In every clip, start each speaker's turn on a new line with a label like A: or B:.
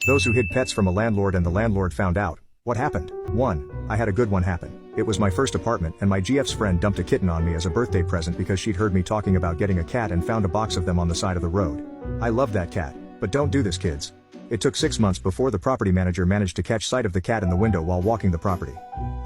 A: Those who hid pets from a landlord and the landlord found out. What happened? 1. I had a good one happen. It was my first apartment and my GF's friend dumped a kitten on me as a birthday present because she'd heard me talking about getting a cat and found a box of them on the side of the road. I love that cat. But don't do this, kids. It took 6 months before the property manager managed to catch sight of the cat in the window while walking the property.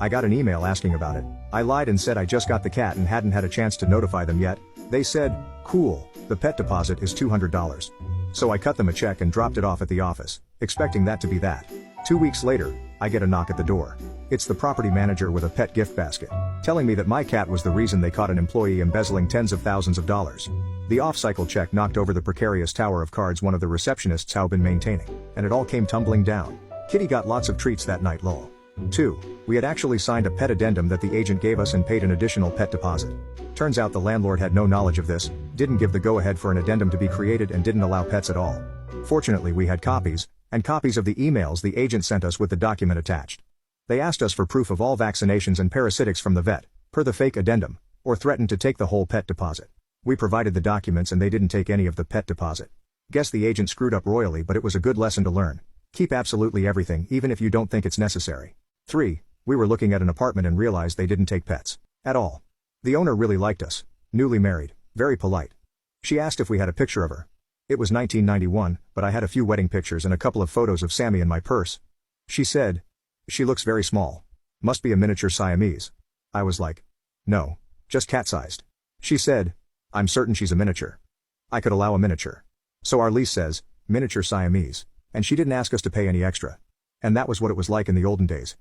A: I got an email asking about it. I lied and said I just got the cat and hadn't had a chance to notify them yet. They said, "Cool, the pet deposit is $200. So I cut them a check and dropped it off at the office, expecting that to be that. 2 weeks later, I get a knock at the door. It's the property manager with a pet gift basket, telling me that my cat was the reason they caught an employee embezzling tens of thousands of dollars. The off-cycle check knocked over the precarious tower of cards one of the receptionists had been maintaining, and it all came tumbling down. Kitty got lots of treats that night, lol. 2. We had actually signed a pet addendum that the agent gave us and paid an additional pet deposit. Turns out the landlord had no knowledge of this, didn't give the go-ahead for an addendum to be created and didn't allow pets at all. Fortunately we had copies, and copies of the emails the agent sent us with the document attached. They asked us for proof of all vaccinations and parasitics from the vet, per the fake addendum, or threatened to take the whole pet deposit. We provided the documents and they didn't take any of the pet deposit. Guess the agent screwed up royally, but it was a good lesson to learn. Keep absolutely everything even if you don't think it's necessary. 3. We were looking at an apartment and realized they didn't take pets. At all. The owner really liked us. Newly married. Very polite. She asked if we had a picture of her. It was 1991, but I had a few wedding pictures and a couple of photos of Sammy in my purse. She said, "She looks very small. Must be a miniature Siamese." I was like, "No. Just cat-sized." She said, "I'm certain she's a miniature. I could allow a miniature. So our lease says, miniature Siamese. And she didn't ask us to pay any extra. And that was what it was like in the olden days.